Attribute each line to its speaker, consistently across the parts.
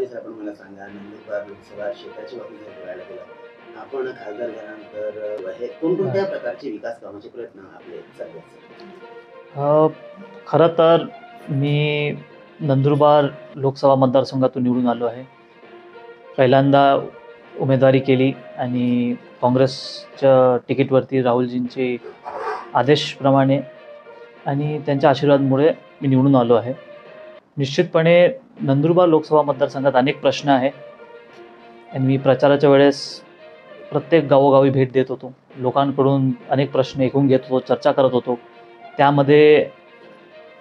Speaker 1: आधी सर आपण मला सांगा, नंदुरबार लोकसभा क्षेत्राची बाबतीत जर बोलायला गेलं, आपण खासदार झाल्यानंतर हे कोणकोणत्या प्रकारचे विकास कामाचे प्रयत्न आपले चालू आहेत?
Speaker 2: खरं तर मी नंदुरबार लोकसभा मतदारसंघातून निवडून आलो आहे. पहिल्यांदा उमेदवारी केली आणि काँग्रेसच्या तिकीटवरती राहुलजींचे आदेशप्रमाणे आणि त्यांच्या आशीर्वादामुळे मी निवडून आलो आहे. निश्चितपणे नंदुरबार लोकसभा मतदारसंघात अनेक प्रश्न आहे आणि मी प्रचाराच्या वेळेस प्रत्येक गावोगावी भेट देत होतो. लोकांकडून अनेक प्रश्न ऐकून घेत होतो, चर्चा करत होतो. त्यामध्ये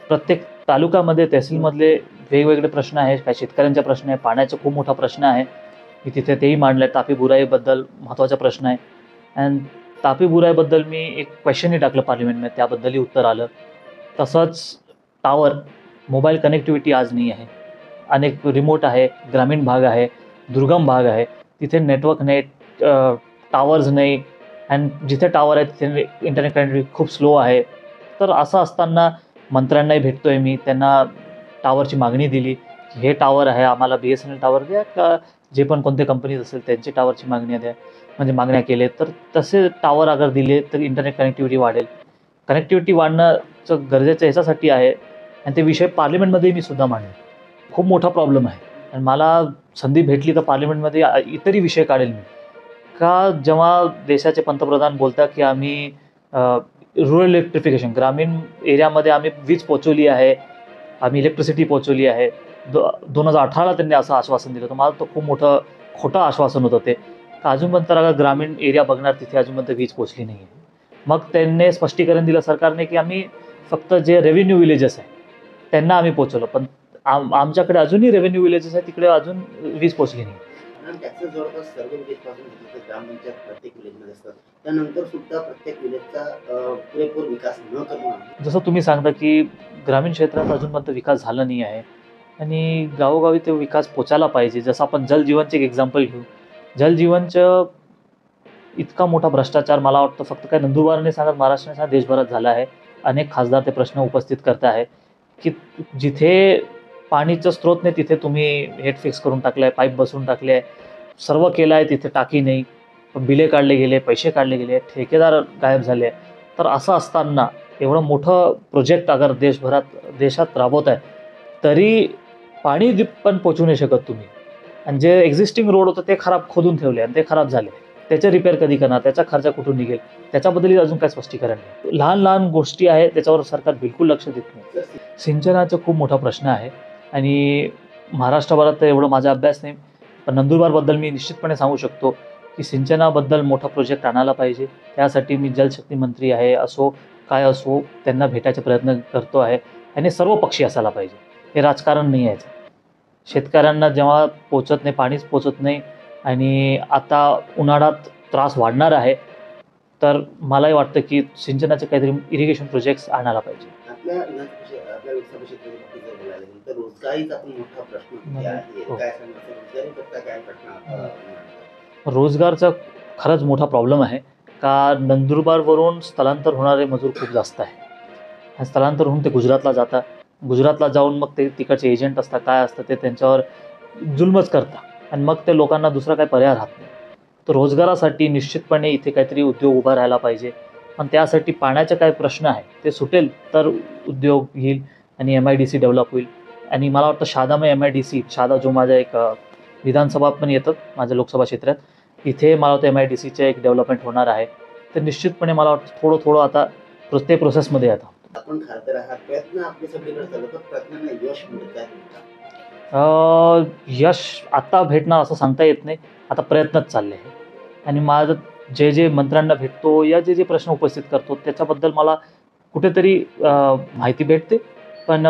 Speaker 2: प्रत्येक तालुक्यामध्ये तहसीलमधले वेगवेगळे प्रश्न आहेत. काही शेतकऱ्यांचे प्रश्न आहे, पाण्याचा खूप मोठा प्रश्न आहे. मी तिथे तेही मांडलं आहे. तापी बुराईबद्दल महत्त्वाचा प्रश्न आहे आणि तापी बुराईबद्दल मी एक क्वेश्चनही टाकलं पार्लिमेंटमध्ये, त्याबद्दलही उत्तर आलं. तसंच टावर मोबाईल कनेक्टिव्हिटी आज नाही आहे. अनेक रिमोट आहे, ग्रामीण भाग आहे, दुर्गम भाग आहे, तिथे नेटवर्क नाही, टावर्स नाही आणि जिथे टावर आहे तिथे इंटरनेट कनेक्टिव्हिटी खूप स्लो आहे. तर असं असताना मंत्र्यांनाही भेटतो आहे मी, त्यांना टावरची मागणी दिली की हे टावर आहे, आम्हाला BSNL टावर द्या का जे पण कोणते कंपनीज असेल त्यांची टावरची मागणी द्या, म्हणजे मागण्या केले. तर तसे टावर अगर दिले तर इंटरनेट कनेक्टिव्हिटी वाढेल. कनेक्टिव्हिटी वाढणं गरजेचं याच्यासाठी आहे आणि ते विषय पार्लिमेंटमध्ये मी सुद्धा मांडले. खूप मोठा प्रॉब्लेम आहे आणि मला संधी भेटली तर पार्लिमेंटमध्ये इतरही विषय काढेल मी. का जेव्हा देशाचे पंतप्रधान बोलतात की आम्ही रुरल इलेक्ट्रिफिकेशन, ग्रामीण एरियामध्ये आम्ही वीज पोचवली आहे, आम्ही इलेक्ट्रिसिटी पोचवली आहे. 2018ला त्यांनी असं आश्वासन दिलं होतं. मला तो खूप मोठं खोटं आश्वासन होतं ते. अजूनपर्यंत अगर ग्रामीण एरिया बघणार तिथे अजूनपर्यंत वीज पोचली नाही आहे. मग त्यांनी स्पष्टीकरण दिलं सरकारने की आम्ही फक्त जे रेव्हेन्यू विलेजेस आहे त्यांना आम्ही पोचवलं, पण आमच्याकडे अजूनही रेव्हेन्यू विलेजेस आहे तिकडे अजून वीज पोचली नाही.
Speaker 1: आणि त्याचं जवळपास सर्व विलेजपासून घेतलं तर ग्रामपंचायत प्रत्येक विलेजमध्ये असतात, त्यानंतर सुद्धा प्रत्येक विलेजचा पुरेपूर विकास न करणं.
Speaker 2: जसं तुम्ही सांगता की ग्रामीण क्षेत्रात अजूनपर्यंत विकास झाला नाही आहे आणि गावोगावी ते विकास पोचायला पाहिजे. जसं आपण जलजीवनचे एक एक्झाम्पल घेऊ. जलजीवनचं इतका मोठा भ्रष्टाचार मला वाटतं फक्त काय नंदुरबारने सांगत, महाराष्ट्राने सांगत, देशभरात झाला आहे. अनेक खासदार ते प्रश्न उपस्थित करत आहे की जिथे पाणीचं स्रोत नाही तिथे तुम्ही हेड फिक्स करून टाकलं आहे, पाईप बसवून टाकले आहे, सर्व केलं आहे, तिथे टाकी नाही, बिले काढले गेले, पैसे काढले गेले, ठेकेदार गायब झाले. तर असं असताना एवढं मोठं प्रोजेक्ट अगर देशात राबवत आहे तरी पाणी पण पोचवू नाही शकत तुम्ही. आणि जे एक्झिस्टिंग रोड होतं ते खराब खोदून ठेवले आणि ते खराब झाले. त्याचे रिपेअर कधी करणार, त्याचा खर्च कुठून निघेल, त्याच्याबद्दलही अजून काही स्पष्टीकरण नाही. लहान लहान गोष्टी आहेत त्याच्यावर सरकार बिलकुल लक्ष देत नाही. सिंचनाचा खूप मोठा प्रश्न आहे आणि महाराष्ट्रभरात तर एवढं माझा अभ्यास नाही, पण नंदुरबारबद्दल मी निश्चितपणे सांगू शकतो की सिंचनाबद्दल मोठा प्रोजेक्ट आणायला पाहिजे. त्यासाठी मी जलशक्ती मंत्री आहे असो काय असो त्यांना भेटायचे प्रयत्न करतो आहे आणि सर्व पक्षी असायला पाहिजे. हे राजकारण नाही आहे. शेतकऱ्यांना जेव्हा पोचत नाही, पाणीच पोचत नाही आणि आता उन्हाळ्यात त्रास वाढणार आहे, तर मलाही वाटतं की सिंचनाचे काहीतरी इरिगेशन प्रोजेक्ट्स आणायला पाहिजे.
Speaker 1: आपल्या लोकसभा क्षेत्राच्या बाबतीत जर बोलायला गेलं तर रोजगारीचा पण मोठा प्रश्न आहे. काय सांगणार रोजगारी करता काय प्रश्न?
Speaker 2: रोजगारचा खरंच मोठा प्रॉब्लेम आहे का नंदुरबारवरून स्थलांतर होणारे मजूर खूप जास्त आहे. आणि स्थलांतर होऊन ते गुजरातला जातात. गुजरातला जाऊन मग ते तिकडचे एजंट असतात काय असतं ते त्यांच्यावर जुल्मच करतात आणि मग ते लोकांना दुसरा काही पर्याय राहत नाही. तर रोजगारासाठी निश्चितपणे इथे काहीतरी उद्योग उभा राहायला पाहिजे. पण त्यासाठी पाण्याचे काय प्रश्न आहे ते सुटेल तर उद्योग येईल आणि MIDC डेव्हलप होईल. आणि मला वाटतं शहादामध्ये MIDC, शहादा जो माझा एक विधानसभा पण येतं माझ्या लोकसभा क्षेत्रात, तिथे मला वाटतं MIDCचे एक डेव्हलपमेंट होणार आहे. तर निश्चितपणे मला वाटतं थोडं आता प्रत्येक प्रोसेसमध्ये येतं.
Speaker 1: आपण खासदार आहात, प्रयत्न आपले सगळीकडे चालू तर प्रयत्नांना यश मिळत आहे.
Speaker 2: यश आता भेटणार असं सांगता येत नाही. आता प्रयत्नच चालले आहे आणि माझं जे मंत्र्यांना भेटतो या जे प्रश्न उपस्थित करतो त्याच्याबद्दल मला कुठेतरी माहिती भेटते, पण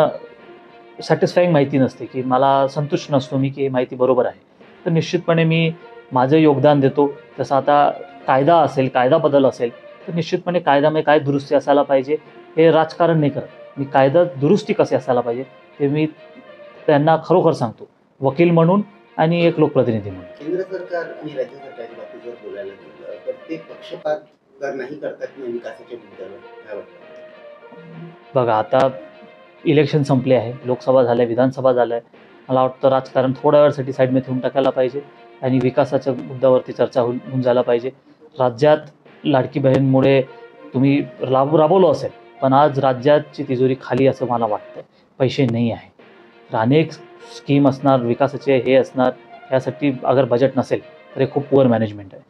Speaker 2: सॅटिस्फाईंग माहिती नसते की मला संतुष्ट नसतो मी की ही माहिती बरोबर आहे. तर निश्चितपणे मी माझं योगदान देतो. जसं आता कायदा असेल, कायदा बदल असेल तर निश्चितपणे कायद्यामध्ये काय दुरुस्ती असायला पाहिजे हे राजकारण नाही करत. मी कायदा दुरुस्ती कशी असायला पाहिजे ते मी त्यांना खरोखर सांगतो, वकील म्हणून आणि एक लोकप्रतिनिधी म्हणून.
Speaker 1: केंद्र सरकार आणि राज्य सरकारच्या बाबतीत जर बोलायला गेलं तर ते पक्षपात जर नाही करतात विकासाच्या मुद्द्यावर काय वाटतं?
Speaker 2: बघा आता इलेक्शन संपले आहे, लोकसभा झाल्या, विधानसभा झालं आहे. मला वाटतं राजकारण थोड्या वेळासाठी साईडमध्ये ठेवून टाकायला पाहिजे आणि विकासाच्या मुद्द्यावरती चर्चा होऊन जायला पाहिजे. राज्यात लाडकी बहीणमुळे तुम्ही राबवलं असेल, पण आज राज्याची तिजोरी खाली असं मला वाटतं. पैसे नाही आहे. तर अनेक स्कीम असणार, विकासाचे हे असणार, यासाठी अगर बजेट नसेल तर हे खूप पुअर मॅनेजमेंट आहे.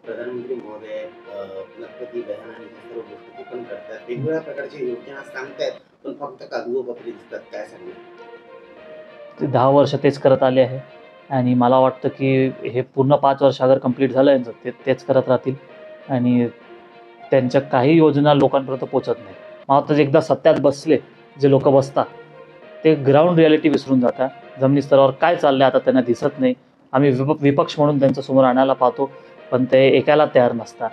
Speaker 1: प्रधानमंत्री महोदय लखपती बहन आणि सर्व गोष्टी पण करतात, वेगवेगळ्या प्रकारच्या योजना सांगतात, पण फक्त कागदोपत्री दिसतात. काय सांगणार?
Speaker 2: ते 10 वर्ष तेच करत आले आहे आणि मला वाटतं की हे पूर्ण 5 वर्ष अगर कंप्लीट झालं यांचं तेच करत राहतील आणि त्यांच्या काही योजना लोकांपर्यंत पोचत नाही. मला वाटतं एकदा सत्यात बसले जे लोक बसतात ते ग्राउंड रियालिटी विसरून जातात. जमिनी स्तरावर काय चाललंय आता त्यांना दिसत नाही. आम्ही विपक्ष म्हणून त्यांच्यासमोर आणायला पाहतो, पण ते ऐकायला तयार नसतात.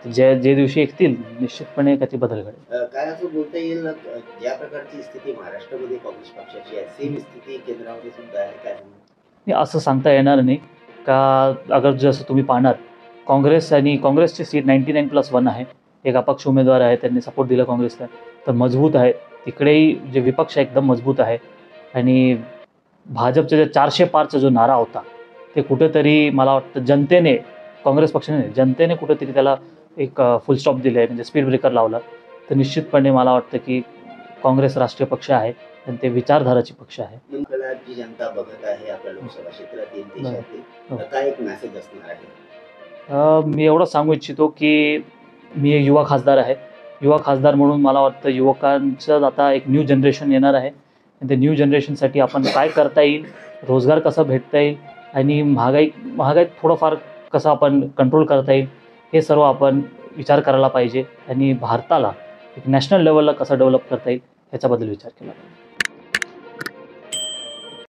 Speaker 2: जे दिवशी ऐकतील निश्चितपणे त्याची बदल घडेल.
Speaker 1: काय असं बोलता येईल, ज्या प्रकारची स्थिती महाराष्ट्रामध्ये काँग्रेस पक्षाची आहे, सेम स्थिती केंद्रामध्ये सुद्धा आहे? काय सांगणार?
Speaker 2: असं सांगता येणार नाही का. अगर जसं तुम्ही पाहणार काँग्रेस आणि काँग्रेसची सीट 99+1 आहे. एक अपक्ष उमेदवार आहे, त्यांनी सपोर्ट दिला काँग्रेसला, तर मजबूत आहे. तिकडेही जे विपक्ष आहे एकदम मजबूत आहे आणि भाजपचा जे 400 पारचा जो नारा होता ते कुठेतरी मला वाटतं जनतेने, काँग्रेस पक्षाने जनतेने कुठेतरी त्याला एक फुल स्टॉप दिले आहे, म्हणजे स्पीड ब्रेकर लावला. तर निश्चितपणे मला वाटतं की काँग्रेस राष्ट्रीय पक्ष आहे आणि ते विचारधाराची पक्ष आहे.
Speaker 1: नेमकं जी जनता बघत आहे आपल्या लोकसभा क्षेत्रातील देशातील, काय एक मेसेज असणार आहे?
Speaker 2: मी एवढंच सांगू इच्छितो की मी एक युवा खासदार आहे. युवा खासदार म्हणून मला वाटतं युवकांचं आता एक न्यू जनरेशन येणार आहे आणि त्या न्यू जनरेशनसाठी आपण काय करता येईल, रोजगार कसा भेटता येईल आणि महागाईत थोडंफार कसं आपण कंट्रोल करता येईल, हे सर्व आपण विचार करायला पाहिजे आणि भारताला एक नॅशनल लेवलला कसं डेव्हलप करता येईल ह्याच्याबद्दल विचार केला पाहिजे.